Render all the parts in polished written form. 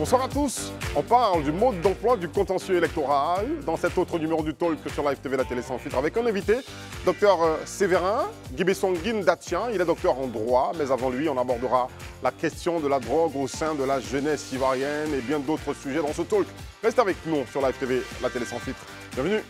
Bonsoir à tous. On parle du mode d'emploi du contentieux électoral dans cet autre numéro du talk sur Live TV, la télé sans filtre, avec un invité, Dr Séverin Guibessonguine Datien. Il est docteur en droit, mais avant lui, on abordera la question de la drogue au sein de la jeunesse ivoirienne et bien d'autres sujets dans ce talk. Restez avec nous sur Live TV, la télé sans filtre. Bienvenue.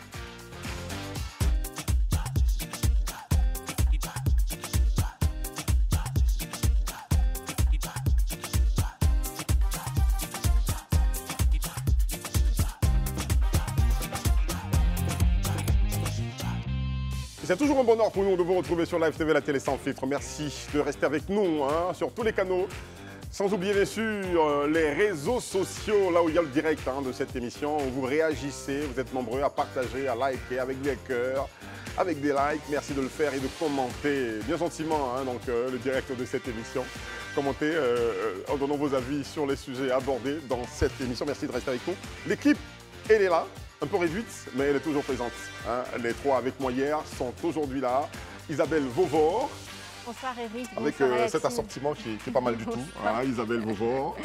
C'est toujours un bonheur pour nous de vous retrouver sur Live TV, la télé sans filtre. Merci de rester avec nous sur tous les canaux. Sans oublier bien sûr les réseaux sociaux, là où il y a le direct de cette émission. Vous réagissez, vous êtes nombreux à partager, à liker avec des cœurs, avec des likes. Merci de le faire et de commenter bien gentiment le direct de cette émission. Commentez en donnant vos avis sur les sujets abordés dans cette émission. Merci de rester avec nous. L'équipe, elle est là. Un peu réduite, mais elle est toujours présente. Les trois avec moi hier sont aujourd'hui là. Isabelle Vauvor. Bonsoir Eric. Avec cet assortiment qui est pas mal du tout. Isabelle Vauvor.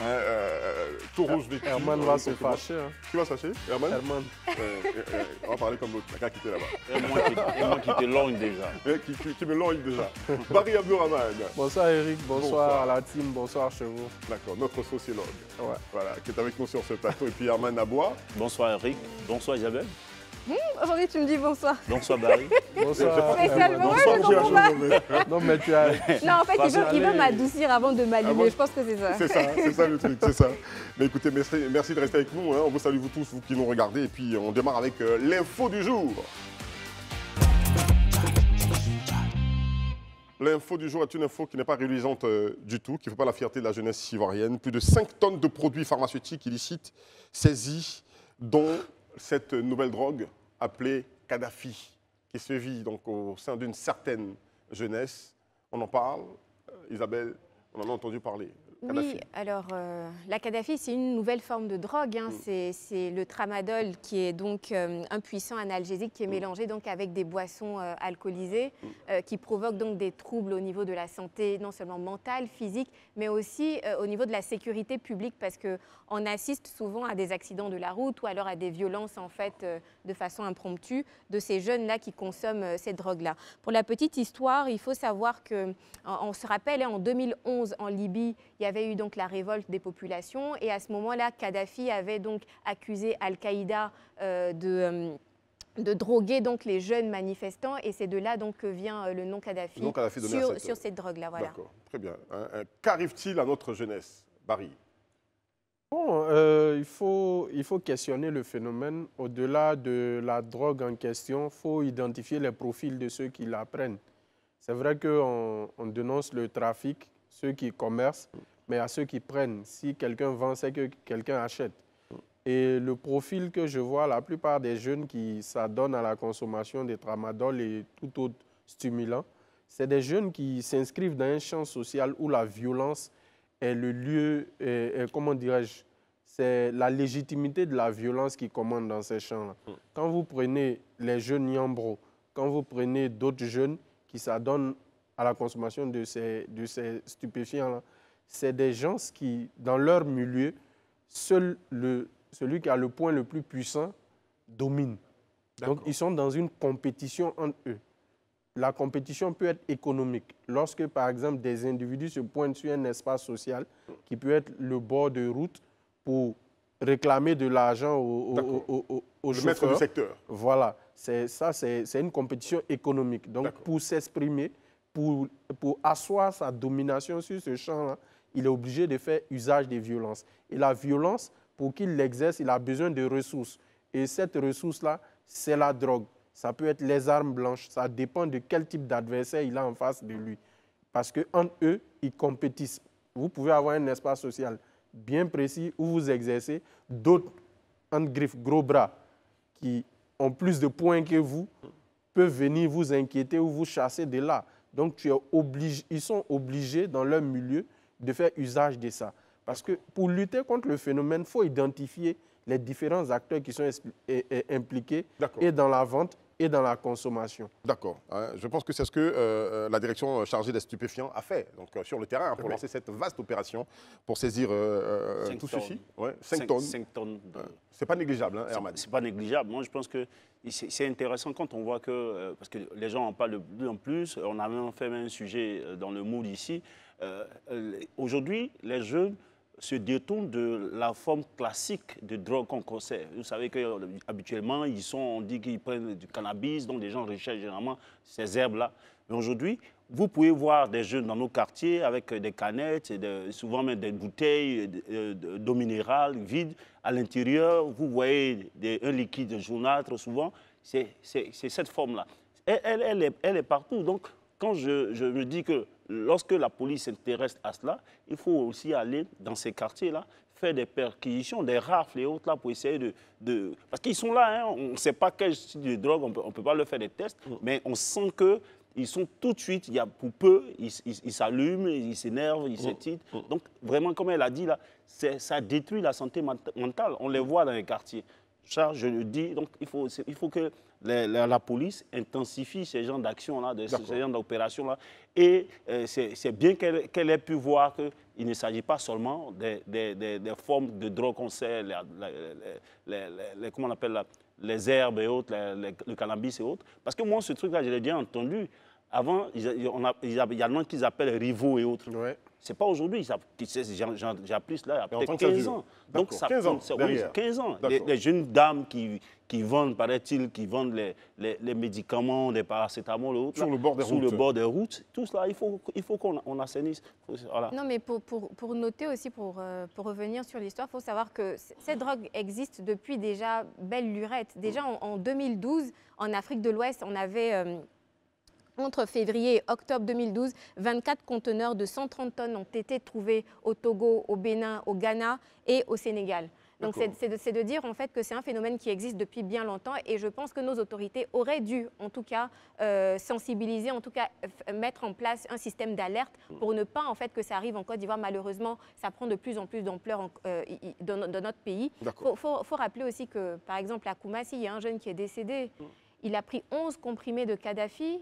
Tout rouge vécu. Herman va se fâcher. Qui va se fâcher? Herman. On va parler comme l'autre, la qui était là-bas. Et moi qui te longe déjà. Qui me longe déjà. Barry Abdourahmane. Bonsoir Eric, bonsoir à la team, bonsoir chez vous. D'accord, notre sociologue. Ouais. Voilà, qui est avec nous sur ce plateau. Et puis Herman Abois. Bonsoir Eric, bonsoir Isabelle. Aujourd'hui, tu me dis bonsoir. Bonsoir Barry. Bonsoir. Spécialement, Bonsoir, je comprends pas. Non, mais tu as... Non, en fait, il veut m'adoucir avant de m'allumer. Je pense que c'est ça. C'est ça le truc, c'est ça. Mais écoutez, merci de rester avec nous. On vous salue vous tous, vous qui nous regardez. Et puis, on démarre avec l'info du jour. L'info du jour est une info qui n'est pas réalisante du tout, qui ne fait pas la fierté de la jeunesse ivoirienne. Plus de 5 tonnes de produits pharmaceutiques illicites saisis, dont cette nouvelle drogue appelée Kadhafi, qui se vit donc au sein d'une certaine jeunesse. On en parle, Isabelle, on en a entendu parler. Kadhafi. Oui, alors la Kadhafi, c'est une nouvelle forme de drogue. C'est le tramadol qui est donc un puissant analgésique qui est mélangé donc avec des boissons alcoolisées qui provoquent donc des troubles au niveau de la santé, non seulement mentale, physique, mais aussi au niveau de la sécurité publique parce qu'on assiste souvent à des accidents de la route ou alors à des violences en fait de façon impromptue de ces jeunes-là qui consomment ces drogues-là. Pour la petite histoire, il faut savoir qu'on se rappelle en 2011 en Libye, il y avait eu donc la révolte des populations et à ce moment-là, Kadhafi avait donc accusé Al-Qaïda de droguer donc les jeunes manifestants et c'est de là donc que vient le nom Kadhafi, sur cette drogue-là. Voilà. D'accord, très bien. Qu'arrive-t-il à notre jeunesse, Barry? Bon, il faut questionner le phénomène. Au-delà de la drogue en question, il faut identifier les profils de ceux qui la prennent. C'est vrai qu'on dénonce le trafic, ceux qui commercent, mais à ceux qui prennent. Si quelqu'un vend, c'est que quelqu'un achète. Et le profil que je vois, la plupart des jeunes qui s'adonnent à la consommation des tramadol et tout autre stimulant, c'est des jeunes qui s'inscrivent dans un champ social où la violence est le lieu, comment dirais-je, c'est la légitimité de la violence qui commande dans ces champs-là. Quand vous prenez les jeunes Yambro, quand vous prenez d'autres jeunes qui s'adonnent à la consommation de ces stupéfiants-là, c'est des gens qui, dans leur milieu, celui qui a le point le plus puissant domine. Donc, ils sont dans une compétition entre eux. La compétition peut être économique. Lorsque, par exemple, des individus se pointent sur un espace social qui peut être le bord de route pour réclamer de l'argent au chauffeur. Maître du secteur. Voilà. C'est une compétition économique. Donc, pour s'exprimer, pour asseoir sa domination sur ce champ-là, il est obligé de faire usage des violences. Et la violence, pour qu'il l'exerce, il a besoin de ressources. Et cette ressource-là, c'est la drogue. Ça peut être les armes blanches. Ça dépend de quel type d'adversaire il a en face de lui. Parce qu'entre eux, ils compétissent. Vous pouvez avoir un espace social bien précis où vous exercez. D'autres, entre griffes, gros bras, qui ont plus de points que vous, peuvent venir vous inquiéter ou vous chasser de là. Donc, ils sont obligés, dans leur milieu, de faire usage de ça. Parce que pour lutter contre le phénomène, il faut identifier les différents acteurs qui sont impliqués et dans la vente et dans la consommation. D'accord. Je pense que c'est ce que la direction chargée des stupéfiants a fait donc, sur le terrain pour lancer cette vaste opération pour saisir tout ceci. Ouais, 5 tonnes. 5 tonnes. C'est pas négligeable, hein, Herman. C'est pas négligeable. Moi, je pense que c'est intéressant quand on voit que, parce que les gens en parlent de plus en plus, on a même fait un sujet dans le Mood ici. Aujourd'hui, les jeunes se détournent de la forme classique de drogue qu'on connaît. Vous savez qu'habituellement, on dit qu'ils prennent du cannabis, donc les gens recherchent généralement ces herbes-là. Mais aujourd'hui, vous pouvez voir des jeunes dans nos quartiers avec des canettes, souvent même des bouteilles d'eau minérale vides. À l'intérieur, vous voyez un liquide jaunâtre souvent. C'est cette forme-là. Elle est partout. Donc, quand je me dis que lorsque la police s'intéresse à cela, il faut aussi aller dans ces quartiers-là, faire des perquisitions, des rafles et autres là pour essayer de... Parce qu'ils sont là, hein, on ne sait pas quel type de drogue, on ne peut pas leur faire des tests, mais on sent qu'ils sont tout de suite, pour peu, ils s'allument, ils s'énervent, ils s'excitent. Donc vraiment, comme elle a dit là, ça détruit la santé mentale. On les voit dans les quartiers. Ça, je le dis, donc il faut que la police intensifie ces genres d'actions-là, ces genres d'opérations-là. Et c'est bien qu'elle ait pu voir qu'il ne s'agit pas seulement des formes de drogue qu'on sait, comment on appelle les herbes et autres, le cannabis et autres. Parce que moi, ce truc-là, je l'ai déjà entendu. Avant, il y a le qu'ils appellent rivaux et autres. Ouais. Ce n'est pas aujourd'hui. J'ai appris cela il y a peut-être 15 ans. Donc, ça 15 ans, oui, 15 ans. Les jeunes dames qui vendent, paraît-il, qui vendent les médicaments, des paracétamol et autres. Sur le bord des routes. Tout cela, il faut qu'on assainisse. Voilà. Non, mais pour noter aussi, pour revenir sur l'histoire, il faut savoir que cette drogue existe depuis déjà belle lurette. Déjà en 2012, en Afrique de l'Ouest, on avait... entre février et octobre 2012, 24 conteneurs de 130 tonnes ont été trouvés au Togo, au Bénin, au Ghana et au Sénégal. Donc c'est de dire en fait que c'est un phénomène qui existe depuis bien longtemps et je pense que nos autorités auraient dû en tout cas sensibiliser, en tout cas mettre en place un système d'alerte pour ne pas en fait que ça arrive en Côte d'Ivoire. Malheureusement, ça prend de plus en plus d'ampleur dans notre pays. Il faut rappeler aussi que par exemple à Koumassi, il y a un jeune qui est décédé. Il a pris 11 comprimés de Kadhafi.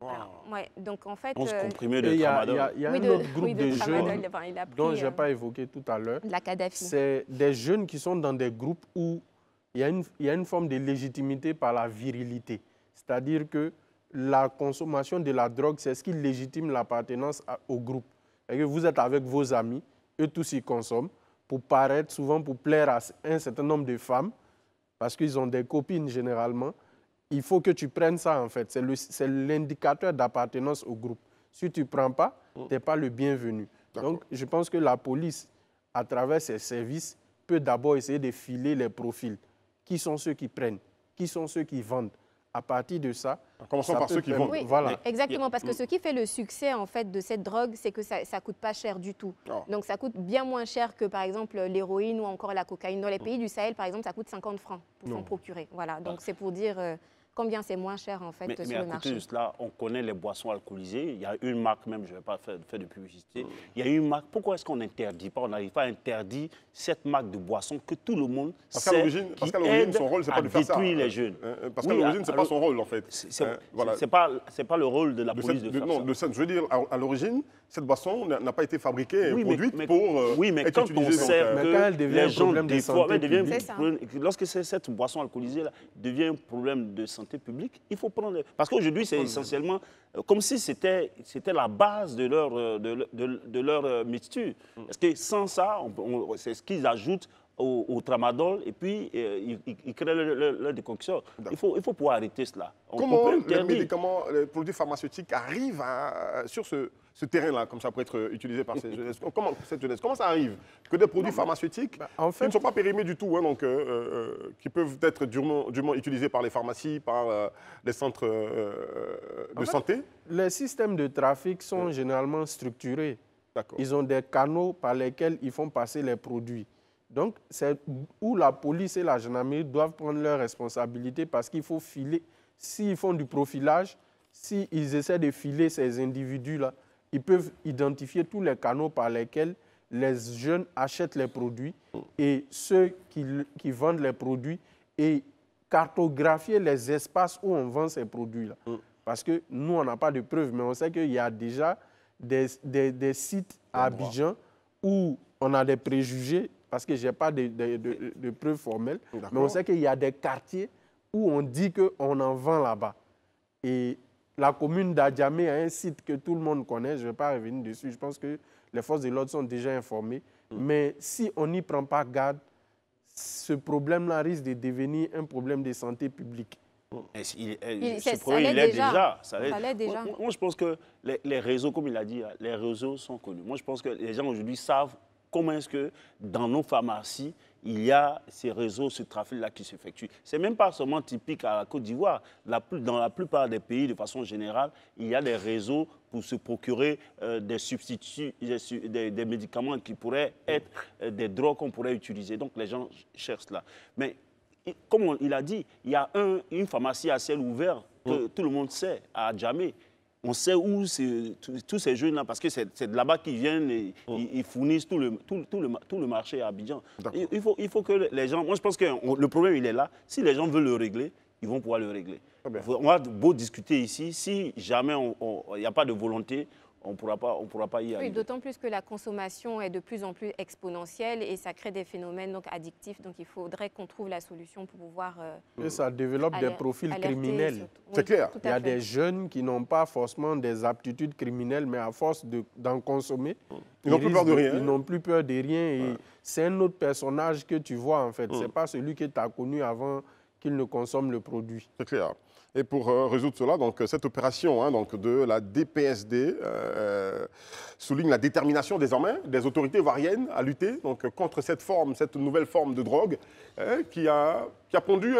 Wow. Alors, ouais, donc en fait, 11 comprimés de tramadol. Il y a un autre groupe de jeunes dont je n'ai pas évoqué tout à l'heure. La Kadhafi. C'est des jeunes qui sont dans des groupes où il y a une forme de légitimité par la virilité. C'est-à-dire que la consommation de la drogue, c'est ce qui légitime l'appartenance au groupe. Et que vous êtes avec vos amis, eux tous ils consomment, pour paraître, souvent pour plaire à un certain nombre de femmes, parce qu'ils ont des copines généralement. Il faut que tu prennes ça, en fait. C'est l'indicateur d'appartenance au groupe. Si tu ne prends pas, tu n'es pas le bienvenu. Donc, je pense que la police, à travers ses services, peut d'abord essayer de filer les profils. Qui sont ceux qui prennent? Qui sont ceux qui vendent? À partir de ça... Commençons par ceux qui vendent. Oui, voilà. Exactement, parce que ce qui fait le succès, en fait, de cette drogue, c'est que ça ne coûte pas cher du tout. Donc, ça coûte bien moins cher que, par exemple, l'héroïne ou encore la cocaïne. Dans les pays du Sahel, par exemple, ça coûte 50 francs pour s'en procurer. Voilà, donc c'est pour dire... combien c'est moins cher en fait sur le marché. Mais à côté de cela, on connaît les boissons alcoolisées. Il y a une marque même, je ne vais pas faire de publicité. Il y a une marque. Pourquoi est-ce qu'on n'interdit pas, on n'arrive pas à interdire cette marque de boisson que tout le monde sait parce qu'à l'origine, son rôle, c'est pas de faire ça. Détruire les jeunes. Parce qu'à l'origine, c'est pas son rôle en fait. C'est pas le rôle de la police de faire ça. Je veux dire, à l'origine, cette boisson n'a pas été fabriquée et produite pour mais être quand utilisée. on sait que les gens lorsque cette boisson alcoolisée devient un problème de santé publique, il faut prendre... Parce qu'aujourd'hui, c'est essentiellement comme si c'était la base de leur mixture. Parce que sans ça, c'est ce qu'ils ajoutent au tramadol et puis ils créent leur décoction. Il faut pouvoir arrêter cela. Comment les médicaments, les produits pharmaceutiques arrivent sur ce terrain-là, comme ça peut être utilisé par cette jeunesse? Comment ça arrive que des produits pharmaceutiques qui ne sont pas périmés du tout, hein, donc, qui peuvent être durement utilisés par les pharmacies, par les centres de santé? Les systèmes de trafic sont généralement structurés. Ils ont des canaux par lesquels ils font passer les produits. Donc, c'est où la police et la gendarmerie doivent prendre leurs responsabilités parce qu'il faut filer. S'ils font du profilage, s'ils essaient de filer ces individus-là, ils peuvent identifier tous les canaux par lesquels les jeunes achètent les produits et ceux qui vendent les produits. Et cartographier les espaces où on vend ces produits-là. Parce que nous, on n'a pas de preuves, mais on sait qu'il y a déjà des sites à Abidjan où on a des préjugés, parce que je n'ai pas de preuves formelles, mais on sait qu'il y a des quartiers où on dit qu'on en vend là-bas. Et la commune d'Adjamé a un site que tout le monde connaît, je ne vais pas revenir dessus, je pense que les forces de l'ordre sont déjà informées. Mais si on n'y prend pas garde, ce problème-là risque de devenir un problème de santé publique. Ce problème, il est déjà. Ça l'est déjà. Moi, je pense que les réseaux, comme il a dit, les réseaux sont connus. Moi, je pense que les gens aujourd'hui savent comment est-ce que dans nos pharmacies, il y a ces réseaux, ce trafic-là qui s'effectue. Ce n'est même pas seulement typique à la Côte d'Ivoire. Dans la plupart des pays, de façon générale, il y a des réseaux pour se procurer des substituts, des médicaments qui pourraient être des drogues qu'on pourrait utiliser. Donc, les gens cherchent cela. Mais comme il a dit, il y a une pharmacie à ciel ouvert que tout le monde sait, à Adjamé. On sait où tous ces jeunes-là, parce que c'est de là-bas qu'ils viennent et ils fournissent tout le marché à Abidjan. Il faut que les gens... Moi, je pense que le problème, il est là. Si les gens veulent le régler, ils vont pouvoir le régler. On va beau discuter ici. Si jamais il n'y a pas de volonté, on ne pourra pas y aller. Oui, d'autant plus que la consommation est de plus en plus exponentielle et ça crée des phénomènes donc, addictifs. Donc il faudrait qu'on trouve la solution pour pouvoir... et ça développe des profils criminels. C'est clair. Il y a des jeunes qui n'ont pas forcément des aptitudes criminelles, mais à force d'en consommer, ils n'ont plus peur de rien. Ils n'ont plus peur de rien. Et c'est un autre personnage que tu vois, en fait. Ce n'est pas celui que tu as connu avant qu'il ne consomme le produit. C'est clair. Et pour résoudre cela, donc, cette opération donc, de la DPSD souligne la détermination désormais des autorités ivoiriennes à lutter donc, contre cette nouvelle forme de drogue qui a pondu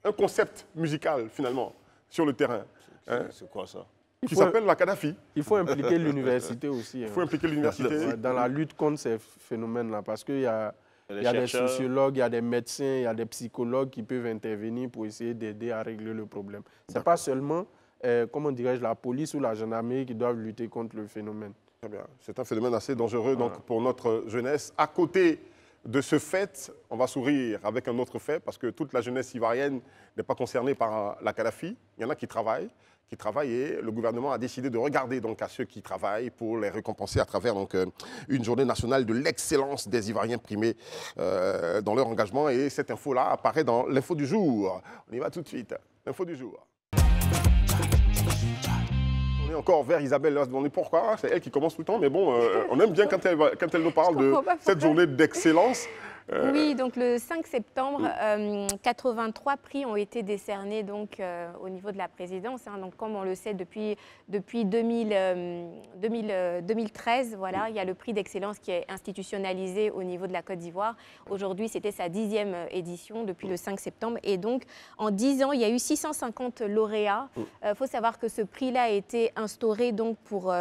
un concept musical finalement sur le terrain. C'est quoi ça? Qui s'appelle la Kadhafi. Il faut impliquer l'université aussi. Il faut impliquer l'université. Dans la lutte contre ces phénomènes-là, parce qu'il y a... Il y a des sociologues, il y a des médecins, il y a des psychologues qui peuvent intervenir pour essayer d'aider à régler le problème. Ce n'est pas seulement, comment dirais-je, la police ou la gendarmerie qui doivent lutter contre le phénomène. Très bien. C'est un phénomène assez dangereux donc, pour notre jeunesse. À côté de ce fait, on va sourire avec un autre fait, parce que toute la jeunesse ivoirienne n'est pas concernée par la Kadhafi. Il y en a qui travaillent et le gouvernement a décidé de regarder donc, à ceux qui travaillent pour les récompenser à travers donc, une journée nationale de l'excellence des Ivoiriens primés dans leur engagement. Et cette info-là apparaît dans l'info du jour. On y va tout de suite. L'info du jour. On est encore vers Isabelle. On est pourquoi? C'est elle qui commence tout le temps, mais bon, on aime bien quand elle nous parle de cette journée d'excellence. Oui, donc le 5 septembre, 83 prix ont été décernés donc, au niveau de la présidence. Hein. Donc, comme on le sait depuis 2013, voilà, il y a le prix d'excellence qui est institutionnalisé au niveau de la Côte d'Ivoire. Aujourd'hui, c'était sa 10e édition depuis le 5 septembre. Et donc, en 10 ans, il y a eu 650 lauréats. Il faut savoir que ce prix-là a été instauré donc, pour...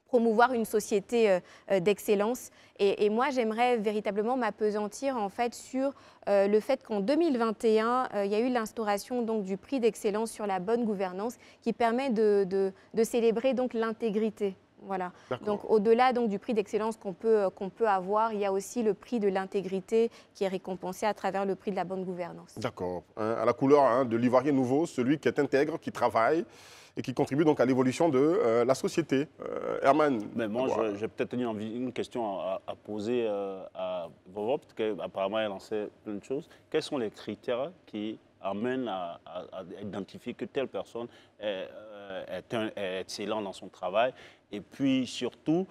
promouvoir une société d'excellence. Et moi, j'aimerais véritablement m'appesantir en fait sur le fait qu'en 2021, il y a eu l'instauration donc du prix d'excellence sur la bonne gouvernance qui permet de célébrer donc l'intégrité. Voilà. Donc au-delà donc du prix d'excellence qu'on peut avoir, il y a aussi le prix de l'intégrité qui est récompensé à travers le prix de la bonne gouvernance. D'accord. À la couleur de l'Ivoirien nouveau, celui qui est intègre, qui travaille et qui contribue donc à l'évolution de la société. Herman. Mais moi, j'ai peut-être une question à poser à Vovo, parce qu'apparemment, elle en sait plein de choses. Quels sont les critères qui amènent à identifier que telle personne est excellente dans son travail? Et puis, surtout,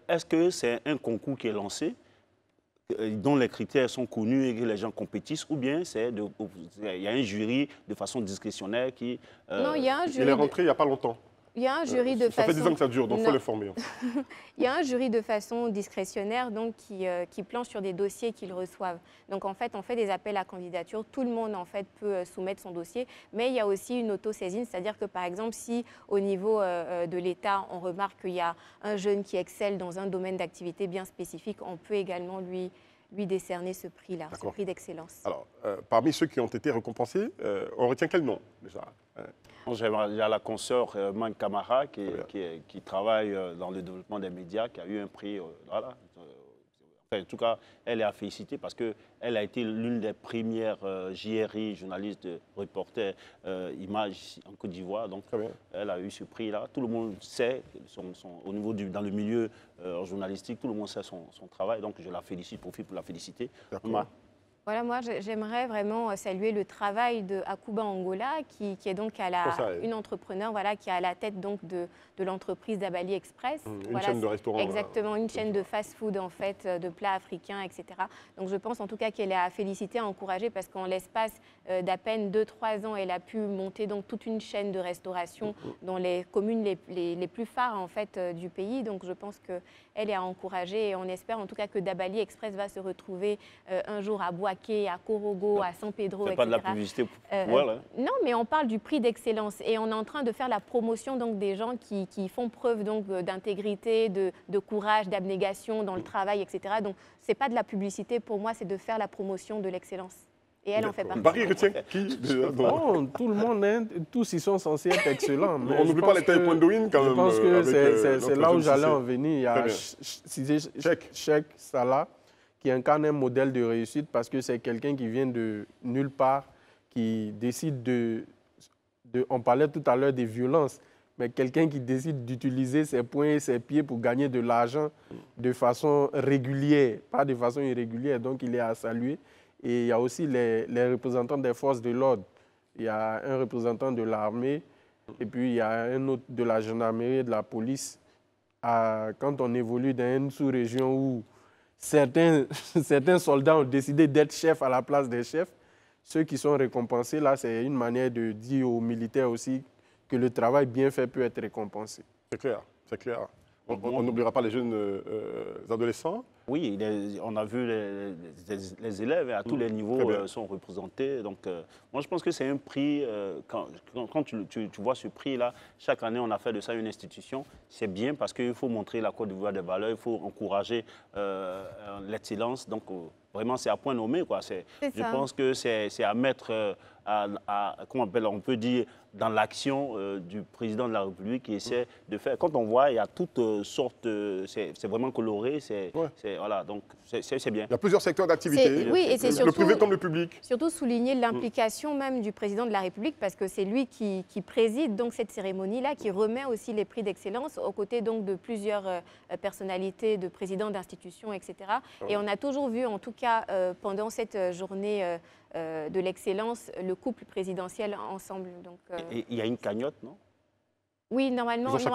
est-ce que c'est un concours qui est lancé dont les critères sont connus et que les gens compétissent, ou bien il y a un jury de façon discrétionnaire qui... Non, il y a un jury. Il est rentré il n'y a pas longtemps. Il y a un jury de façon... Ça fait 10 ans que ça dure, donc il faut l'informer. Il y a un jury de façon discrétionnaire donc, qui planche sur des dossiers qu'ils reçoivent. Donc en fait, on fait des appels à candidature. Tout le monde en fait peut soumettre son dossier, mais il y a aussi une autosaisine, c'est-à-dire que par exemple, si au niveau de l'État, on remarque qu'il y a un jeune qui excelle dans un domaine d'activité bien spécifique, on peut également lui décerner ce prix-là, ce prix d'excellence. Alors, parmi ceux qui ont été récompensés, on retient quel nom déjà? Il y a la consoeur Man Camara qui travaille dans le développement des médias, qui a eu un prix. Voilà. En tout cas, elle est à féliciter parce qu'elle a été l'une des premières JRI, journalistes, reporters, images ici en Côte d'Ivoire. Donc, elle a eu ce prix-là. Tout le monde sait, au niveau dans le milieu journalistique, tout le monde sait son travail. Donc, je la félicite, profite pour la féliciter. Voilà, moi, j'aimerais vraiment saluer le travail de Akuba Angola, qui est donc une entrepreneure, voilà, qui est à la tête donc de l'entreprise d'Abali Express. Une chaîne de restaurants. Exactement, une chaîne de fast-food, en fait, de plats africains, etc. Donc, je pense en tout cas qu'elle est à féliciter, à encourager, parce qu'en l'espace d'à peine 2-3 ans, elle a pu monter donc toute une chaîne de restauration dans les communes les plus phares, en fait, du pays. Donc, je pense qu'elle est à encourager et on espère en tout cas que d'Abali Express va se retrouver un jour à Boaké, à Corogo, à San Pedro, etc. C'est pas de la publicité pour elle, hein. Non, mais on parle du prix d'excellence et on est en train de faire la promotion donc, des gens qui font preuve d'intégrité, de courage, d'abnégation dans le travail, etc. Donc, ce n'est pas de la publicité pour moi, c'est de faire la promotion de l'excellence. Et elle en fait partie. Barry retient qui Non, tout le monde, hein, tous ils sont censés être excellents. Mais on n'oublie pas les taïkwondoïnes quand même. Je pense que c'est là où j'allais en venir. Il y a Cheikh Salah qui incarne un modèle de réussite parce que c'est quelqu'un qui vient de nulle part, qui décide on parlait tout à l'heure des violences, mais quelqu'un qui décide d'utiliser ses poings et ses pieds pour gagner de l'argent de façon régulière, pas de façon irrégulière. Donc, il est à saluer. Et il y a aussi les représentants des forces de l'ordre. Il y a un représentant de l'armée et puis il y a un autre de la gendarmerie et de la police. Quand on évolue dans une sous-région où certains soldats ont décidé d'être chefs à la place des chefs, ceux qui sont récompensés, là, c'est une manière de dire aux militaires aussi que le travail bien fait peut être récompensé. C'est clair, c'est clair. On n'oubliera pas les jeunes adolescents. Oui, on a vu les élèves à tous les niveaux sont représentés. Donc, moi, je pense que c'est un prix, quand tu vois ce prix-là, chaque année, on a fait de ça une institution. C'est bien parce qu'il faut montrer la Côte d'Ivoire des valeurs, il faut encourager l'excellence. Donc, vraiment, c'est à point nommé, quoi. Je pense que c'est à mettre, comment on peut dire, dans l'action du président de la République qui essaie de faire. Quand on voit, il y a toutes sortes, c'est vraiment coloré, voilà, donc c'est bien. Il y a plusieurs secteurs d'activité, oui, et c'est surtout, le privé comme le public. Surtout souligner l'implication même du président de la République parce que c'est lui qui préside donc cette cérémonie-là, qui remet aussi les prix d'excellence aux côtés donc de plusieurs personnalités, de présidents d'institutions, etc. Et on a toujours vu, en tout cas pendant cette journée de l'excellence, le couple présidentiel ensemble. Donc, et il y a une cagnotte, non? Oui, normalement, il y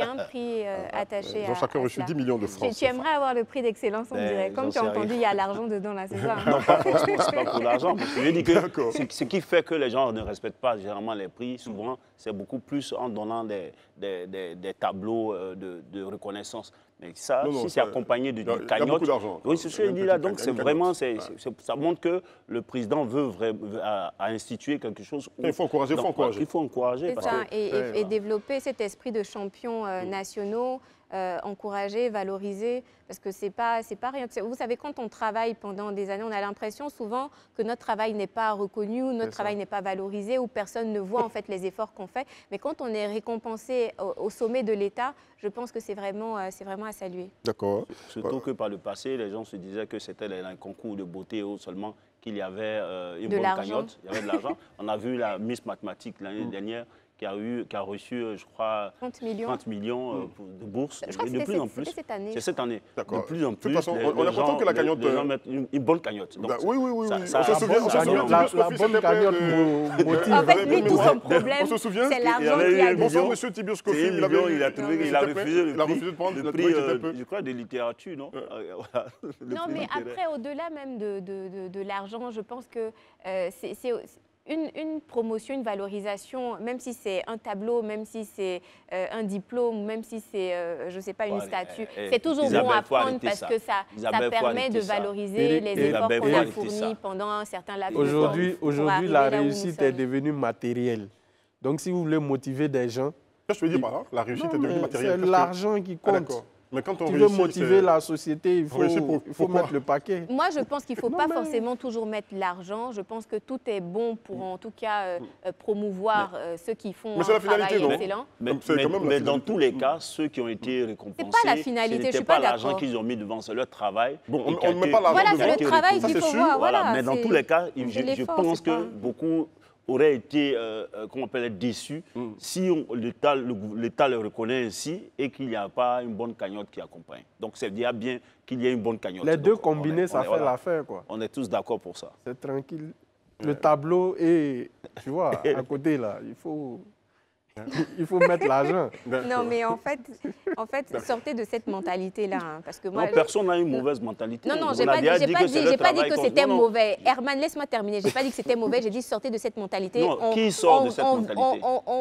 a un prix attaché à Ils ont chacun reçu 10 millions de francs. Tu aimerais avoir le prix d'excellence, on dirait. Comme tu as entendu, il y a l'argent dedans, là, c'est ça? Non, pas forcément, c'est pas pour l'argent. Je veux dire que ce qui fait que les gens ne respectent pas généralement les prix, souvent, c'est beaucoup plus en donnant des tableaux de reconnaissance. Mais ça, si c'est accompagné d'une cagnotte... Il y a beaucoup d'argent. Oui, c'est ce que je dis là. Donc, c'est vraiment... Ça montre que le président veut instituer quelque chose. Il faut encourager, il faut encourager. C'est ça, et développer cet esprit de champions nationaux, encourager, valoriser, parce que c'est pas rien. Vous savez, quand on travaille pendant des années, on a l'impression souvent que notre travail n'est pas reconnu, ou notre travail n'est pas valorisé, ou personne ne voit en fait les efforts qu'on fait. Mais quand on est récompensé au sommet de l'État, je pense que c'est vraiment à saluer. D'accord. Surtout que par le passé, les gens se disaient que c'était un concours de beauté ou seulement qu'il y avait une bonne cagnotte, il y avait de l'argent. On a vu la Miss Mathématiques l'année dernière qui a reçu, je crois, 30 millions de bourses. Je crois que de plus en plus. C'est cette année. C'est cette année. De plus en plus. De toute façon, on est content que la cagnotte... Les gens mettent une bonne cagnotte. Donc, oui. On se souvient. La bonne cagnotte motive. En fait, lui, tout son problème, on se souvient, c'est l'argent qu'il a. Bonsoir, monsieur Tiburce Kofi. Il a refusé le prix, de prendre je crois, de littérature, non? Non, mais après, au-delà même de l'argent, je pense que c'est une promotion, une valorisation, même si c'est un tableau, même si c'est un diplôme, même si c'est, je ne sais pas, une statue, c'est toujours bon à prendre parce que ça permet de valoriser les efforts qu'on a fournis pendant un certain laps de temps. Aujourd'hui, la réussite est devenue matérielle. Donc, si vous voulez motiver des gens... Je veux dire par là, la réussite est devenue matérielle. C'est l'argent qui compte. Mais quand on tu veux réussit, motiver la société, il réussit faut mettre le paquet. Moi, je pense qu'il ne faut Non, pas mais- forcément toujours mettre l'argent. Je pense que tout est bon pour, en tout cas, promouvoir ceux qui font Mais c'est un la finalité, travail non? excellent. Mais, C'est quand même la mais dans finalité. tous les cas, ceux qui ont été récompensés, C'est pas la finalité, ce je n'était suis pas l'argent d'accord. qu'ils ont mis devant, c'est leur travail. Bon, et on qui a ne met été- pas l'argent Voilà, devant. c'est le travail Ça, qu'il c'est faut sûr. voir. Voilà, mais dans c'est- tous les cas, c'est je l'effort, pense c'est que pas- beaucoup auraient été, comment on appelle, déçus si l'État le reconnaît ainsi et qu'il n'y a pas une bonne cagnotte qui accompagne. Donc c'est déjà bien qu'il y ait une bonne cagnotte. Les deux Donc, combinés, ça fait voilà, l'affaire, quoi. on est tous d'accord pour ça. C'est tranquille. Le tableau est, tu vois, à côté, là. Il faut mettre l'argent. Non, mais en fait, sortez de cette mentalité-là. Hein, parce que moi, Non, personne n'a une mauvaise mentalité. Non, non, On j'ai a pas dit, déjà j'ai pas que c'est dit, le j'ai pas dit travail que qu'on- c'était non, non. mauvais. Herman, laisse-moi terminer. J'ai pas dit que c'était mauvais. J'ai dit sortez de cette mentalité. Non, qui sort de cette mentalité?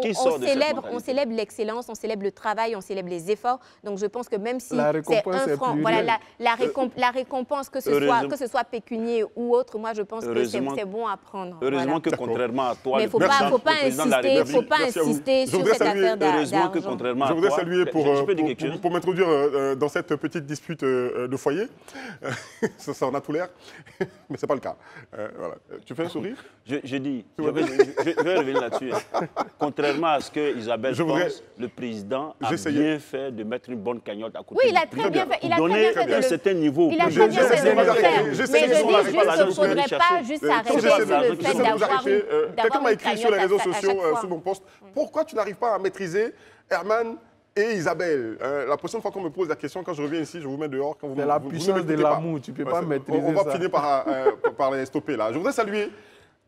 Qui sort de cette mentalité? On célèbre l'excellence, on célèbre le travail, on célèbre les efforts. Donc je pense que même si La c'est récompense un est franc, plurielle. voilà, la récompense, que ce soit pécunier ou autre, moi je pense que c'est bon à prendre. Heureusement Voilà. que contrairement à toi, Mais le faut président- pas le président de la insister, République- Merci à vous. insister Je sur voudrais cette saluer- affaire Heureusement que d'argent. contrairement Je à voudrais toi, saluer je peux dire quelque chose. pour m'introduire dans cette petite dispute de foyer. Ça en a tout l'air, mais ce n'est pas le cas. Voilà. Tu fais un sourire? Je dis, je vais revenir là-dessus. Hein. Contrairement à ce que Isabelle Je voudrais- pense, le président a J'essayais. bien fait de mettre une bonne cagnotte à côté. Oui, il a du très prix. bien fait. Il a Pour très donner bien fait de un le- certain niveau. Il a Je- très bien j'essaie fait de de le vous faire. arrêter. Mais J'essaie de vous je dis arrêter. juste, L'argent, il ne je vais aller faudrait pas chercher. juste Quand arrêter j'essaie sur de- le j'essaie fait de vous d'avoir arrêter, quelqu'un m'a une écrit sur les cagnotte réseaux à chaque sociaux fois. sous mon post, pourquoi tu n'arrives pas à maîtriser Herman et Isabelle? La prochaine fois qu'on me pose la question, quand je reviens ici, je vous mets dehors. Quand vous, C'est la vous ne puissance de m'écoutez pas. l'amour, tu ne peux pas c'est- maîtriser on va ça. finir par les stopper là. Je voudrais saluer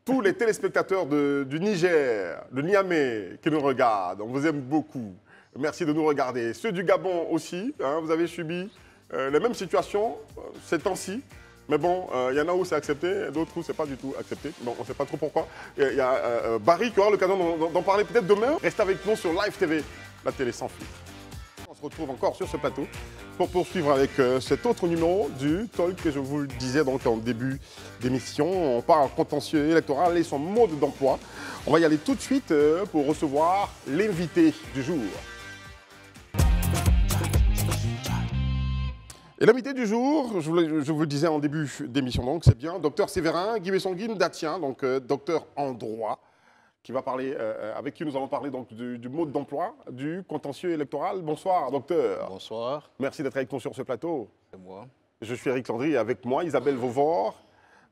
tous les téléspectateurs du Niger, de Niamey, qui nous regardent. On vous aime beaucoup. Merci de nous regarder. Ceux du Gabon aussi, hein, vous avez subi les mêmes situations ces temps-ci. Mais bon, il y en a où c'est accepté, d'autres où c'est pas du tout accepté. Bon, on ne sait pas trop pourquoi. Il y a Barry qui aura l'occasion d'en parler peut-être demain. Restez avec nous sur Live TV, la télé sans filtre. On se retrouve encore sur ce plateau pour poursuivre avec cet autre numéro du talk que je vous le disais donc en début d'émission. On parle contentieux électoral et son mode d'emploi. On va y aller tout de suite pour recevoir l'invité du jour. Et l'invité du jour, je vous le disais en début d'émission, donc c'est bien, docteur Séverin Guibessonguine Datien, donc docteur en droit, qui va parler, avec qui nous allons parler donc du mode d'emploi, du contentieux électoral. Bonsoir, docteur. Bonsoir, Merci d'être avec nous sur ce plateau. c'est moi. Je suis Eric Landry et avec moi Isabelle Vauvor,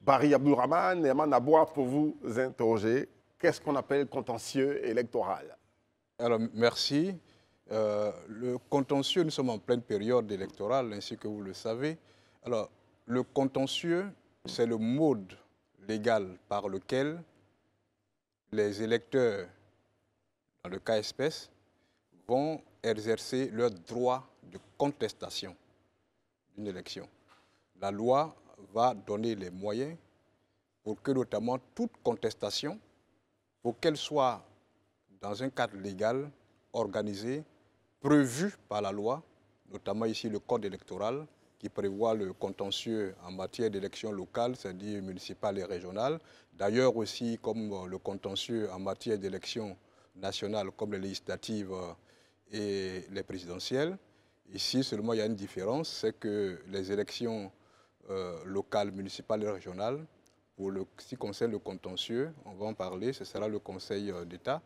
Barry Abdourahmane et Herman Aboua pour vous interroger. Qu'est-ce qu'on appelle contentieux électoral? Alors, merci. Le contentieux, nous sommes en pleine période électorale, ainsi que vous le savez. Alors, le contentieux, c'est le mode légal par lequel les électeurs, dans le cas espèce, vont exercer leur droit de contestation d'une élection. La loi va donner les moyens pour que notamment toute contestation, pour qu'elle soit dans un cadre légal, organisé, prévu par la loi, notamment ici le code électoral, qui prévoit le contentieux en matière d'élections locales, c'est-à-dire municipales et régionales. D'ailleurs aussi, comme le contentieux en matière d'élections nationales, comme les législatives et les présidentielles. Ici, seulement, il y a une différence, c'est que les élections locales, municipales et régionales, pour ce qui concerne le contentieux, on va en parler, ce sera le Conseil d'État.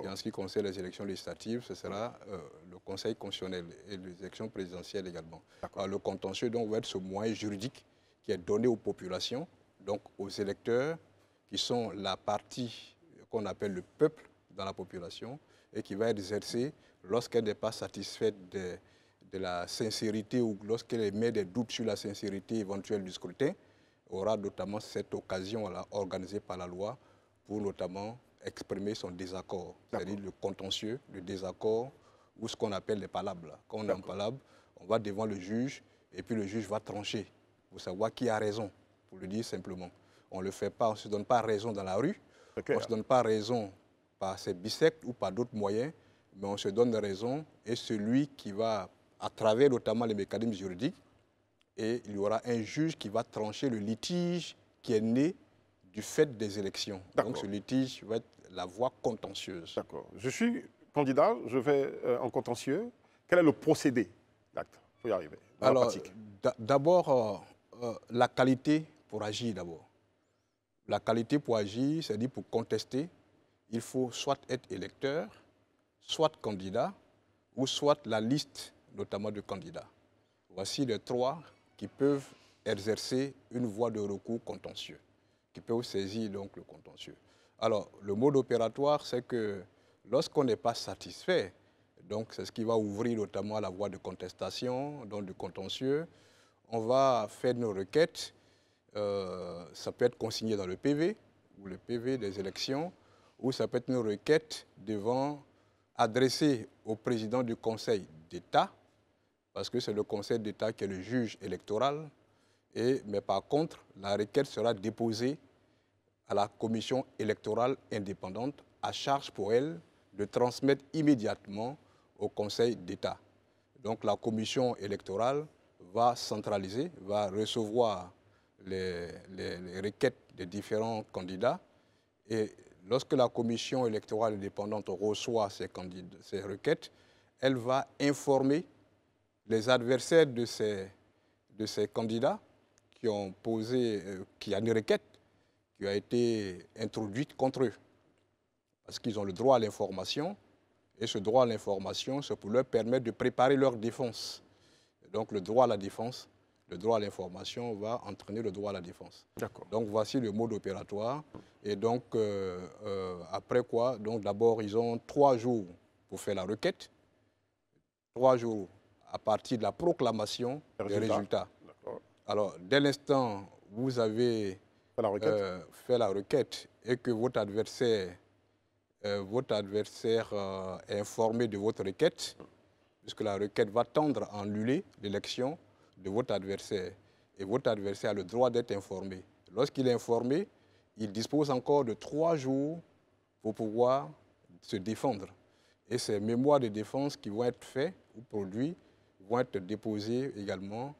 Et en ce qui concerne les élections législatives, ce sera le Conseil constitutionnel et les élections présidentielles également. Alors, le contentieux donc, va être ce moyen juridique qui est donné aux populations, donc aux électeurs, qui sont la partie qu'on appelle le peuple dans la population, et qui va être exercée lorsqu'elle n'est pas satisfaite de la sincérité ou lorsqu'elle émet des doutes sur la sincérité éventuelle du scrutin, aura notamment cette occasion organisée par la loi pour notamment exprimer son désaccord, c'est-à-dire le contentieux, le désaccord ou ce qu'on appelle les palables. Quand on est en palabre, on va devant le juge et puis le juge va trancher pour savoir qui a raison, pour le dire simplement. On ne le fait pas, on ne se donne pas raison dans la rue, on ne se donne pas raison par ses bisectes ou par d'autres moyens, mais on se donne raison et celui qui va, à travers notamment les mécanismes juridiques, et il y aura un juge qui va trancher le litige qui est né du fait des élections. Donc ce litige va être la voie contentieuse. D'accord. Je suis candidat, je vais en contentieux. Quel est le procédé d'acte? faut y arriver. Dans la Alors, pratique. d'abord, la qualité pour agir d'abord. La qualité pour agir, c'est-à-dire pour contester, il faut soit être électeur, soit candidat, ou soit la liste, notamment de candidats. Voici les trois qui peuvent exercer une voie de recours contentieux, qui peuvent saisir donc le contentieux. Alors, le mode opératoire, c'est que lorsqu'on n'est pas satisfait, donc c'est ce qui va ouvrir notamment la voie de contestation, donc du contentieux, on va faire nos requêtes, ça peut être consigné dans le PV, ou le PV des élections, ou ça peut être une requête adressée au président du Conseil d'État, parce que c'est le Conseil d'État qui est le juge électoral, mais par contre, la requête sera déposée à la commission électorale indépendante, à charge pour elle de transmettre immédiatement au Conseil d'État. Donc la commission électorale va centraliser, va recevoir les requêtes des différents candidats, et lorsque la commission électorale indépendante reçoit ces requêtes, elle va informer les adversaires de ces candidats qui ont posé, qui a une requête qui a été introduite contre eux. Parce qu'ils ont le droit à l'information, et ce droit à l'information, c'est pour leur permettre de préparer leur défense. Et donc le droit à la défense, le droit à l'information va entraîner le droit à la défense. Donc voici le mode opératoire. Et donc après quoi, donc d'abord ils ont 3 jours pour faire la requête, 3 jours à partir de la proclamation des résultats. Alors dès l'instant où vous avez fait la requête et que votre adversaire est informé de votre requête, puisque la requête va tendre à annuler l'élection de votre adversaire. Et votre adversaire a le droit d'être informé. Lorsqu'il est informé, il dispose encore de 3 jours pour pouvoir se défendre. Et ces mémoires de défense qui vont être faits ou produits vont être déposés également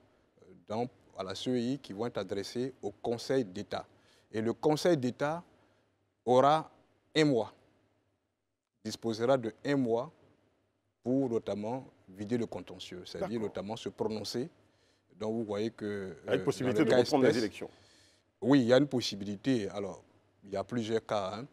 à la CEI, qui vont être adressés au Conseil d'État. Et le Conseil d'État aura 1 mois, disposera de 1 mois pour notamment vider le contentieux, c'est-à-dire notamment se prononcer. Donc vous voyez que... Il y a une possibilité de reprendre les élections. Oui, il y a une possibilité. Alors, il y a plusieurs cas.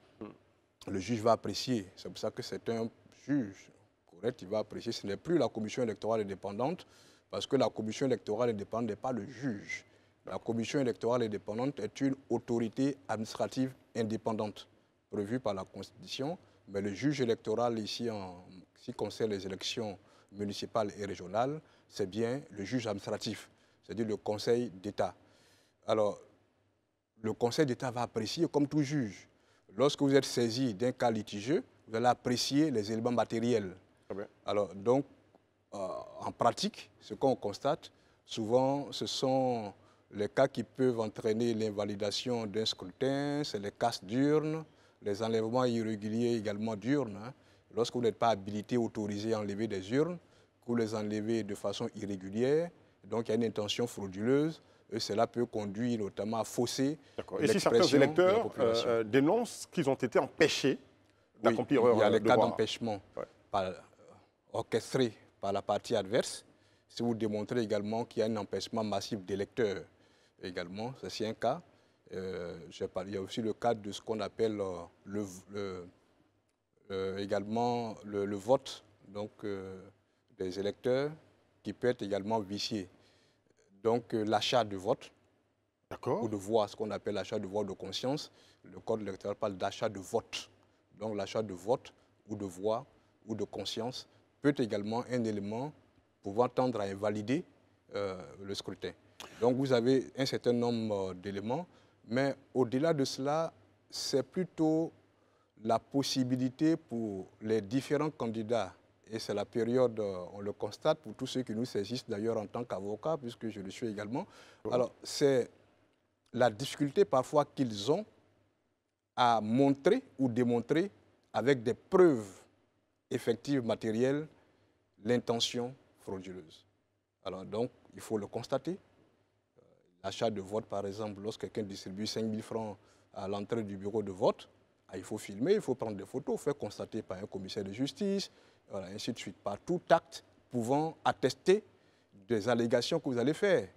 Le juge va apprécier. C'est pour ça que c'est un juge correct, il va apprécier. Ce n'est plus la commission électorale indépendante, parce que la commission électorale indépendante n'est pas le juge. La commission électorale indépendante est une autorité administrative indépendante, prévue par la Constitution. Mais le juge électoral ici, en ce qui concerne les élections municipales et régionales, c'est bien le juge administratif, c'est-à-dire le Conseil d'État. Alors, le Conseil d'État va apprécier, comme tout juge, lorsque vous êtes saisi d'un cas litigieux, vous allez apprécier les éléments matériels. Alors, donc, en pratique, ce qu'on constate, souvent, ce sont les cas qui peuvent entraîner l'invalidation d'un scrutin, c'est les casses d'urnes, les enlèvements irréguliers également d'urnes. Lorsque vous n'êtes pas habilité, autorisé à enlever des urnes, que vous les enlevez de façon irrégulière, donc il y a une intention frauduleuse, et cela peut conduire notamment à fausser l'expression. Et si certains électeurs dénoncent qu'ils ont été empêchés d'accomplir leur devoir. Il y a les cas d'empêchement orchestrés par la partie adverse. Si vous démontrez également qu'il y a un empêchement massif d'électeurs également, c'est un cas. Il y a aussi le cas de ce qu'on appelle également le vote donc, des électeurs qui peut être également vicié. Donc l'achat de vote ou de voix, ce qu'on appelle l'achat de voix de conscience, le code électoral parle d'achat de vote. Donc l'achat de vote ou de voix ou de conscience peut être également un élément pouvant tendre à invalider le scrutin. Donc vous avez un certain nombre d'éléments, mais au-delà de cela, c'est plutôt la possibilité pour les différents candidats, et c'est la période, on le constate pour tous ceux qui nous saisissent d'ailleurs en tant qu'avocats, puisque je le suis également. Alors c'est la difficulté parfois qu'ils ont à montrer ou démontrer avec des preuves effectives, matérielles, l'intention frauduleuse. Alors donc, il faut le constater. L'achat de vote, par exemple, lorsque quelqu'un distribue 5 000 francs à l'entrée du bureau de vote, il faut filmer, il faut prendre des photos, faire constater par un commissaire de justice, voilà, ainsi de suite, par tout acte pouvant attester des allégations que vous allez faire.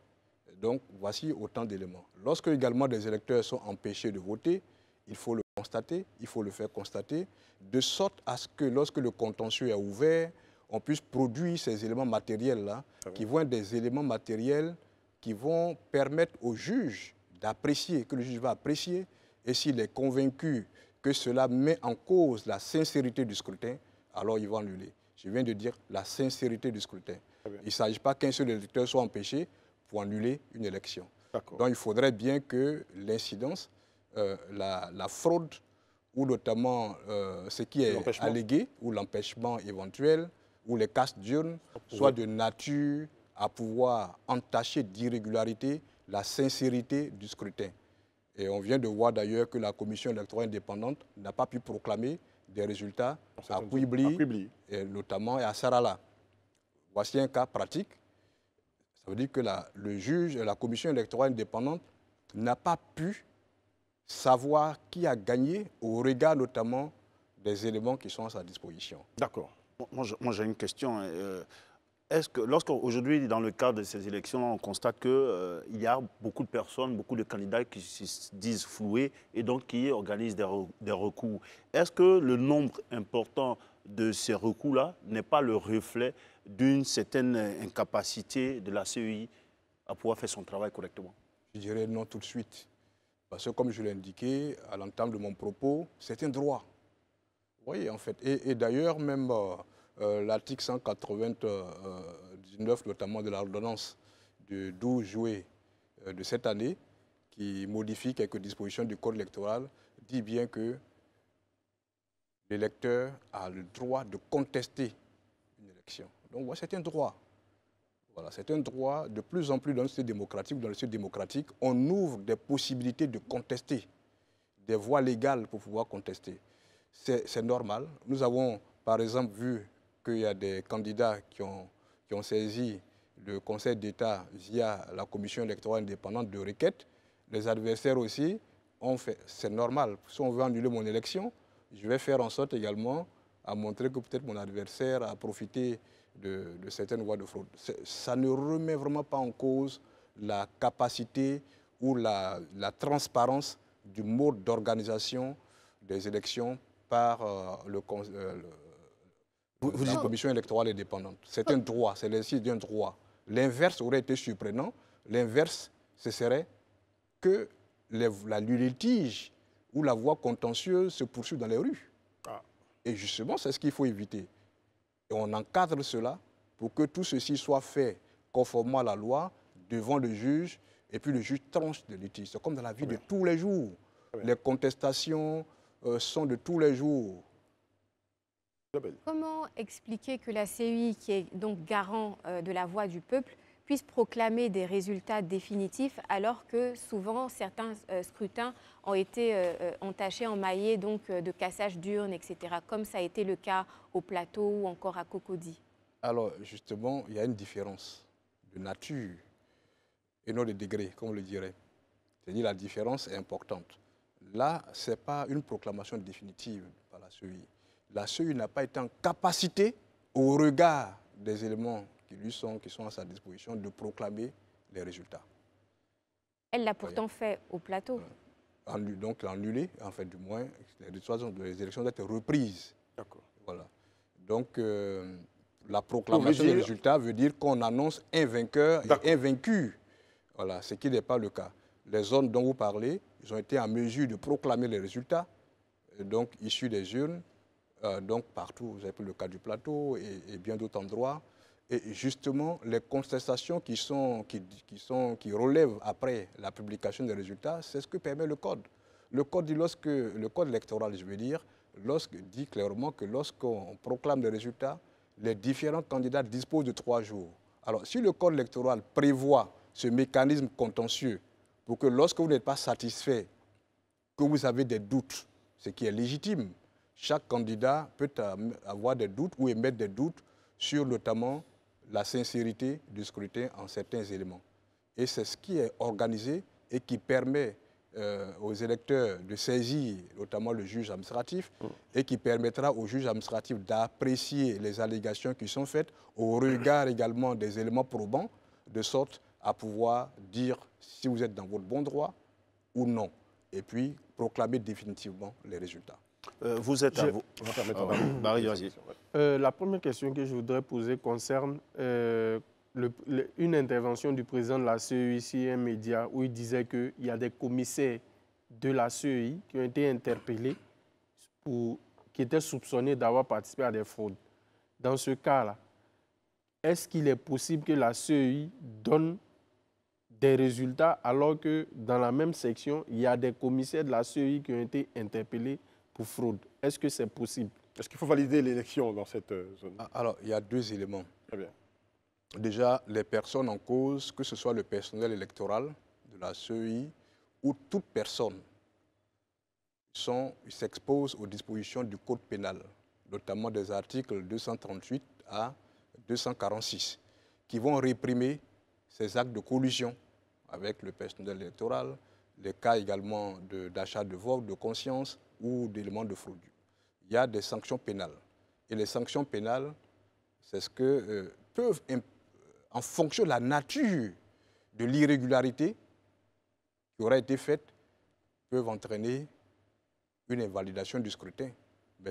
Donc, voici autant d'éléments. Lorsque également des électeurs sont empêchés de voter, il faut le constater, il faut le faire constater, de sorte à ce que lorsque le contentieux est ouvert, on puisse produire ces éléments matériels-là, qui vont être des éléments matériels qui vont permettre au juge d'apprécier, que le juge va apprécier, et s'il est convaincu que cela met en cause la sincérité du scrutin, alors il va annuler. Je viens de dire la sincérité du scrutin. Il ne s'agit pas qu'un seul électeur soit empêché pour annuler une élection. Donc il faudrait bien que l'incidence, la fraude, ou notamment ce qui est allégué, ou l'empêchement éventuel, ou les casses d'urnes, soit de nature à pouvoir entacher d'irrégularité la sincérité du scrutin. Et on vient de voir d'ailleurs que la commission électorale indépendante n'a pas pu proclamer des résultats à Kouibli, et notamment à Sarala. Voici un cas pratique. Ça veut dire que le juge et la commission électorale indépendante n'a pas pu savoir qui a gagné au regard notamment des éléments qui sont à sa disposition. D'accord. Moi j'ai une question. Est-ce que lorsqu'aujourd'hui, dans le cadre de ces élections, on constate qu'il y a beaucoup de personnes, beaucoup de candidats qui se disent floués et donc qui organisent des recours, est-ce que le nombre important de ces recours-là n'est pas le reflet d'une certaine incapacité de la CEI à pouvoir faire son travail correctement? Je dirais non tout de suite. Parce que comme je l'ai indiqué à l'entame de mon propos, c'est un droit. Vous voyez, en fait. Et d'ailleurs, même l'article 199, notamment de l'ordonnance du 12 juillet de cette année, qui modifie quelques dispositions du code électoral, dit bien que l'électeur a le droit de contester une élection. Donc, voilà, c'est un droit. Voilà, c'est un droit. De plus en plus dans le système démocratique, on ouvre des possibilités de contester, des voies légales pour pouvoir contester. C'est normal. Nous avons, par exemple, vu qu'il y a des candidats qui ont saisi le Conseil d'État via la Commission électorale indépendante de requête. Les adversaires aussi ont fait. C'est normal. Si on veut annuler mon élection, je vais faire en sorte également à montrer que peut-être mon adversaire a profité de certaines voies de fraude. Ça ne remet vraiment pas en cause la capacité ou la transparence du mode d'organisation des élections par la Commission électorale indépendante. C'est un droit, c'est l'exercice d'un droit. L'inverse aurait été surprenant. L'inverse, ce serait que le litige ou la voie contentieuse se poursuit dans les rues. Et justement, c'est ce qu'il faut éviter. Et on encadre cela pour que tout ceci soit fait conformément à la loi, devant le juge, et puis le juge tranche de litige. C'est comme dans la vie de tous les jours. Les contestations sont de tous les jours. Comment expliquer que la CEI, qui est donc garant de la voix du peuple, puisse proclamer des résultats définitifs alors que souvent certains scrutins ont été entachés, emmaillés donc, de cassage d'urnes, etc., comme ça a été le cas au Plateau ou encore à Cocody? Alors justement, il y a une différence de nature et non de degré, comme on le dirait. C'est-à-dire la différence est importante. Là, ce n'est pas une proclamation définitive par la CEI. La CEI n'a pas été en capacité, au regard des éléments qui sont à sa disposition, de proclamer les résultats. Elle l'a pourtant fait au Plateau. Donc, l'annulé, en fait, du moins, les élections doivent être reprises. D'accord. Voilà. Donc, la proclamation des résultats veut dire qu'on annonce un vainqueur et un vaincu. Voilà, ce qui n'est pas le cas. Les zones dont vous parlez, ils ont été en mesure de proclamer les résultats, donc issus des urnes, donc partout, vous avez pris le cas du Plateau et bien d'autres endroits. Et justement, les contestations qui relèvent après la publication des résultats, c'est ce que permet le Code. Le Code dit le Code électoral, je veux dire, dit clairement que lorsqu'on proclame les résultats, les différents candidats disposent de 3 jours. Alors, si le Code électoral prévoit ce mécanisme contentieux pour que lorsque vous n'êtes pas satisfait, que vous avez des doutes, ce qui est légitime, chaque candidat peut avoir des doutes ou émettre des doutes sur notamment la sincérité du scrutin en certains éléments. Et c'est ce qui est organisé et qui permet aux électeurs de saisir notamment le juge administratif et qui permettra au juge administratif d'apprécier les allégations qui sont faites au regard également des éléments probants, de sorte à pouvoir dire si vous êtes dans votre bon droit ou non, et puis proclamer définitivement les résultats. Vous êtes à vous. Barry, vas-y. La première question que je voudrais poser concerne une intervention du président de la CEI ici, un média, où il disait qu'il y a des commissaires de la CEI qui ont été interpellés qui étaient soupçonnés d'avoir participé à des fraudes. Dans ce cas-là, est-ce qu'il est possible que la CEI donne des résultats alors que dans la même section, il y a des commissaires de la CEI qui ont été interpellés pour fraude? Est-ce que c'est possible? Est-ce qu'il faut valider l'élection dans cette zone? Alors, il y a deux éléments. Très bien. Déjà, les personnes en cause, que ce soit le personnel électoral de la CEI ou toute personne, s'exposent aux dispositions du Code pénal, notamment des articles 238 à 246, qui vont réprimer ces actes de collusion avec le personnel électoral, les cas également d'achat de vote, de conscience ou d'éléments de fraude. Il y a des sanctions pénales. Et les sanctions pénales, c'est ce que peuvent, en fonction de la nature de l'irrégularité qui aura été faite, peuvent entraîner une invalidation du scrutin.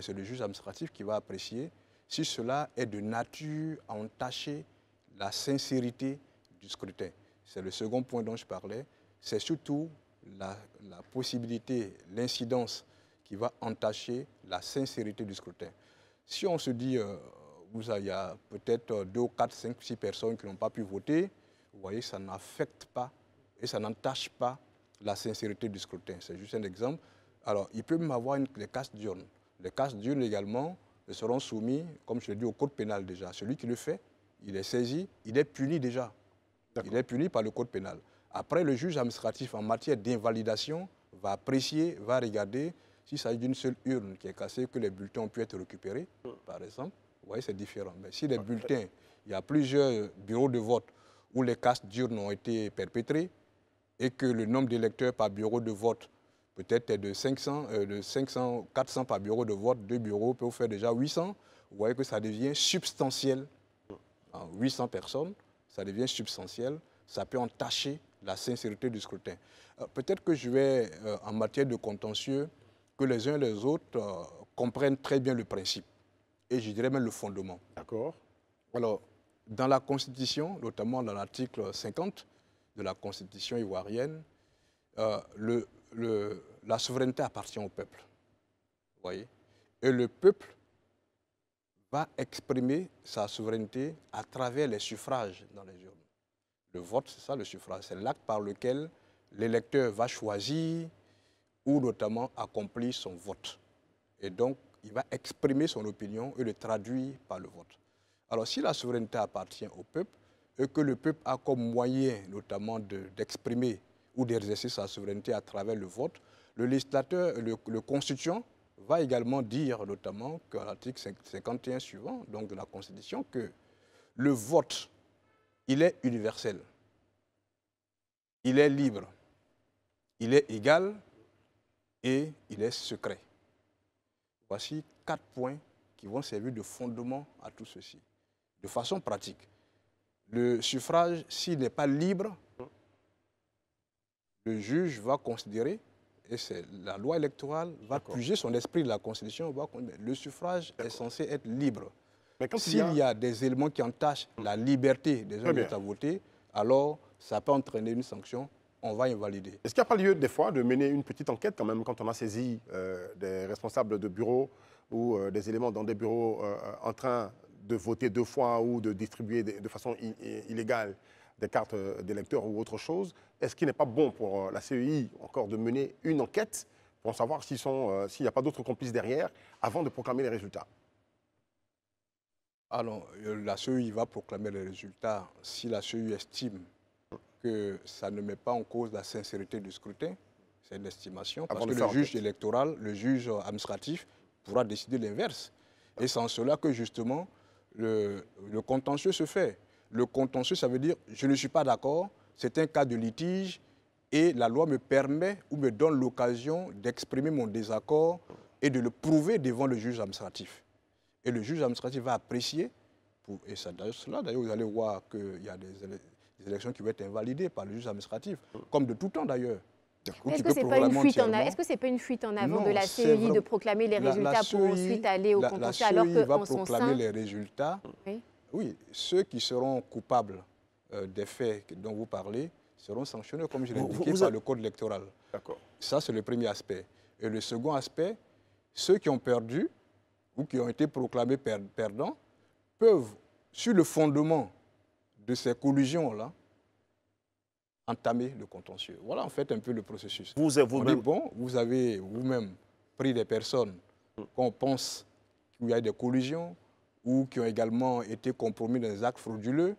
C'est le juge administratif qui va apprécier si cela est de nature à entacher la sincérité du scrutin. C'est le second point dont je parlais. C'est surtout la possibilité, l'incidence qui va entacher la sincérité du scrutin. Si on se dit, il y a peut-être 2 ou 4, 5, 6 personnes qui n'ont pas pu voter, vous voyez, ça n'affecte pas et ça n'entache pas la sincérité du scrutin. C'est juste un exemple. Alors, il peut même avoir des castes d'urnes. Les castes d'urnes également seront soumis, comme je l'ai dit, au code pénal déjà. Celui qui le fait, il est saisi, il est puni déjà. Il est puni par le code pénal. Après, le juge administratif en matière d'invalidation va apprécier, va regarder s'il s'agit d'une seule urne qui est cassée, que les bulletins ont pu être récupérés, par exemple. Vous voyez, c'est différent. Mais si les bulletins, il y a plusieurs bureaux de vote où les castes d'urnes ont été perpétrés et que le nombre d'électeurs par bureau de vote peut-être est de 500, 400 par bureau de vote, 2 bureaux peuvent faire déjà 800, vous voyez que ça devient substantiel. 800 personnes, ça devient substantiel, ça peut entacher la sincérité du scrutin. Peut-être que je vais, en matière de contentieux, que les uns et les autres comprennent très bien le principe, et je dirais même le fondement. D'accord. Alors, dans la Constitution, notamment dans l'article 50 de la Constitution ivoirienne, la souveraineté appartient au peuple. Vous voyez? Et le peuple va exprimer sa souveraineté à travers les suffrages dans les urnes. Le vote, c'est ça le suffrage. C'est l'acte par lequel l'électeur va choisir ou notamment accomplir son vote. Et donc, il va exprimer son opinion et le traduire par le vote. Alors, si la souveraineté appartient au peuple et que le peuple a comme moyen notamment d'exprimer ou d'exercer sa souveraineté à travers le vote, le législateur, le constituant, va également dire notamment qu'à l'article 51 suivant donc de la Constitution, que le vote, il est universel, il est libre, il est égal et il est secret. Voici 4 points qui vont servir de fondement à tout ceci. De façon pratique, le suffrage, s'il n'est pas libre, le juge va considérer, et c'est la loi électorale va puger son esprit de la Constitution, le suffrage est censé être libre. S'il y a des éléments qui entachent la liberté des gens à voter, alors ça peut entraîner une sanction, on va invalider. Est-ce qu'il n'y a pas lieu des fois de mener une petite enquête quand même quand on a saisi des responsables de bureaux ou des éléments dans des bureaux en train de voter 2 fois ou de distribuer de façon illégale des cartes d'électeurs ou autre chose? Est-ce qu'il n'est pas bon pour la CEI encore de mener une enquête pour savoir s'il n'y a pas d'autres complices derrière avant de proclamer les résultats? Alors, la CEI va proclamer les résultats si la CEI estime que ça ne met pas en cause la sincérité du scrutin. C'est une estimation. Parce que le juge électoral, le juge administratif pourra décider l'inverse. Et c'est en cela que justement le contentieux se fait. Le contentieux, ça veut dire je ne suis pas d'accord, c'est un cas de litige Et la loi me permet ou me donne l'occasion d'exprimer mon désaccord et de le prouver devant le juge administratif. Et le juge administratif va apprécier, et ça, d'ailleurs, vous allez voir qu'il y a des élections qui vont être invalidées par le juge administratif, comme de tout temps d'ailleurs. Est-ce que ce n'est pas une fuite en avant de la CEI de proclamer les résultats pour ensuite aller au contentieux alors qu'en son sein... va proclamer les résultats. Oui, ceux qui seront coupables des faits dont vous parlez seront sanctionnés, comme je l'ai indiqué, par le code électoral. D'accord. Ça, c'est le premier aspect. Et le second aspect, ceux qui ont perdu ou qui ont été proclamés perdants peuvent, sur le fondement de ces collusions-là, entamer le contentieux. Voilà en fait un peu le processus. Vous avez vous-même pris des personnes qu'on pense qu'il y a des collusions ou qui ont également été compromis dans des actes frauduleux.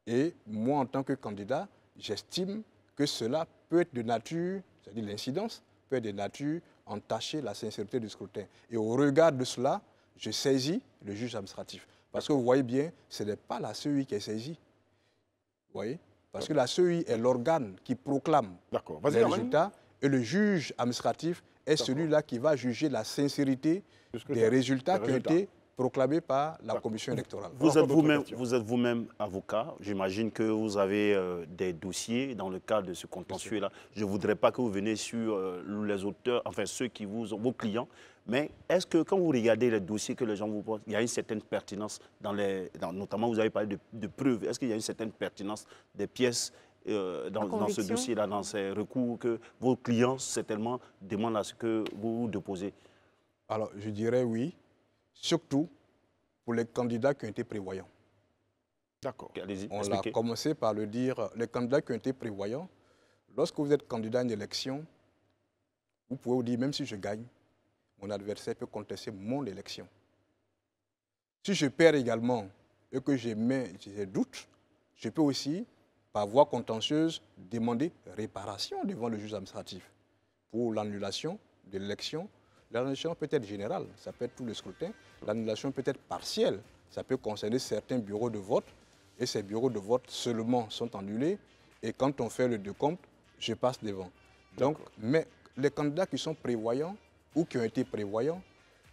Et moi, en tant que candidat, j'estime que cela peut être de nature, c'est-à-dire l'incidence, peut être de nature à entacher la sincérité du scrutin. Et au regard de cela, je saisis le juge administratif. Parce que vous voyez bien, ce n'est pas la CEI qui est saisie. Vous voyez ? Parce que la CEI est l'organe qui proclame les résultats et le juge administratif est celui-là qui va juger la sincérité des résultats qui ont été proclamés par la commission électorale. Vous êtes vous-même avocat. J'imagine que vous avez des dossiers dans le cadre de ce contentieux-là. Je ne voudrais pas que vous veniez sur les auteurs, enfin ceux qui vos clients. Mais est-ce que quand vous regardez les dossiers que les gens vous posent, il y a une certaine pertinence, notamment vous avez parlé de preuves, est-ce qu'il y a une certaine pertinence des pièces dans ce dossier-là, dans ces recours que vos clients certainement demandent à ce que vous déposez? Alors je dirais oui, surtout pour les candidats qui ont été prévoyants. D'accord, allez-y. On a commencé par le dire, les candidats qui ont été prévoyants, lorsque vous êtes candidat à une élection, vous pouvez vous dire, même si je gagne, mon adversaire peut contester mon élection. Si je perds également et que j'ai des doutes, je peux aussi, par voie contentieuse, demander réparation devant le juge administratif pour l'annulation de l'élection. L'annulation peut être générale, ça peut être tout le scrutin. L'annulation peut être partielle, ça peut concerner certains bureaux de vote. Et ces bureaux de vote seulement sont annulés. Et quand on fait le décompte, je passe devant. Donc, mais les candidats qui sont prévoyants ou qui ont été prévoyants,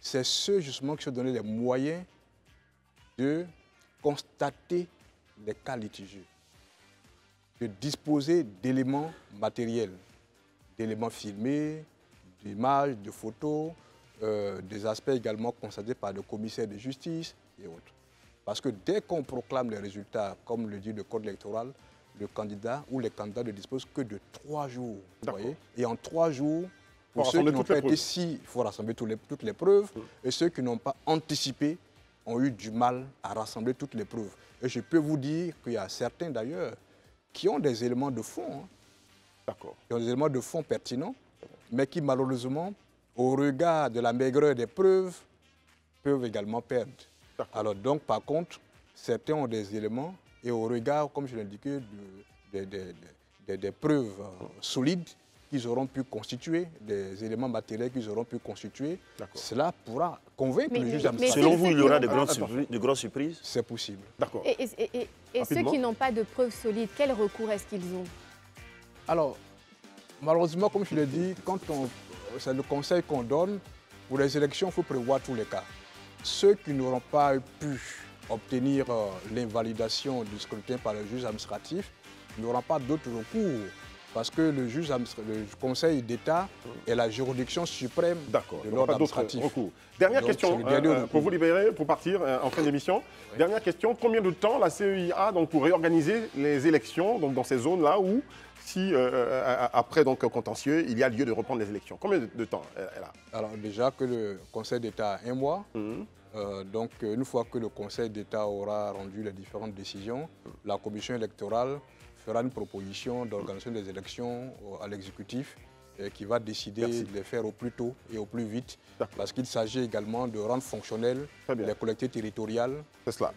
c'est ceux justement qui se donnaient les moyens de constater les cas litigieux, de disposer d'éléments matériels, d'éléments filmés, d'images, de photos, des aspects également constatés par le commissaire de justice et autres. Parce que dès qu'on proclame les résultats, comme le dit le code électoral, le candidat ou les candidats ne disposent que de 3 jours. Vous voyez ? Et en 3 jours, pour ceux qui n'ont pas été il faut rassembler toutes les preuves. Et ceux qui n'ont pas anticipé ont eu du mal à rassembler toutes les preuves. Et je peux vous dire qu'il y a certains d'ailleurs qui ont des éléments de fond, qui ont des éléments de fond pertinents, mais qui malheureusement, au regard de la maigreur des preuves, peuvent également perdre. Alors donc, par contre, certains ont des éléments et au regard, comme je l'ai indiqué, des preuves solides qu'ils auront pu constituer, des éléments matériels qu'ils auront pu constituer, cela pourra convaincre le juge administratif. Selon vous, il y aura de grandes surprises? C'est possible. D'accord. Et ceux qui n'ont pas de preuves solides, quel recours est-ce qu'ils ont? Alors, malheureusement, comme je l'ai dit, c'est le conseil qu'on donne, pour les élections, il faut prévoir tous les cas. Ceux qui n'auront pas pu obtenir l'invalidation du scrutin par le juge administratif n'auront pas d'autres recours. Parce que le Conseil d'État est la juridiction suprême de l'ordre administratif. Dernière question, pour vous libérer, pour partir en fin d'émission. Oui. Dernière question, combien de temps la CEI a donc, pour réorganiser les élections donc, dans ces zones-là où, si après donc, un contentieux, il y a lieu de reprendre les élections? Combien de temps elle a? Alors déjà que le Conseil d'État a 1 mois, donc une fois que le Conseil d'État aura rendu les différentes décisions, la commission électorale fera une proposition d'organisation des élections à l'exécutif qui va décider de les faire au plus tôt et au plus vite. Parce qu'il s'agit également de rendre fonctionnelles les collectivités territoriales,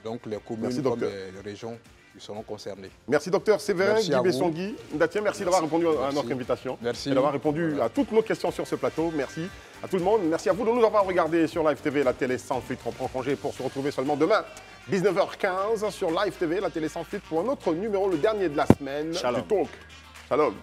donc les communes comme les régions qui seront concernés. Merci docteur Séverin Guy Ndatien, merci d'avoir répondu à notre invitation. Merci. Et d'avoir répondu à toutes nos questions sur ce plateau. Merci à tout le monde. Merci à vous de nous avoir regardé sur Live TV, la télé sans filtre. On prend congé pour se retrouver seulement demain, 19h15 sur Live TV, la télé sans filtre, pour un autre numéro, le dernier de la semaine. Shalom. Du Talk. Shalom.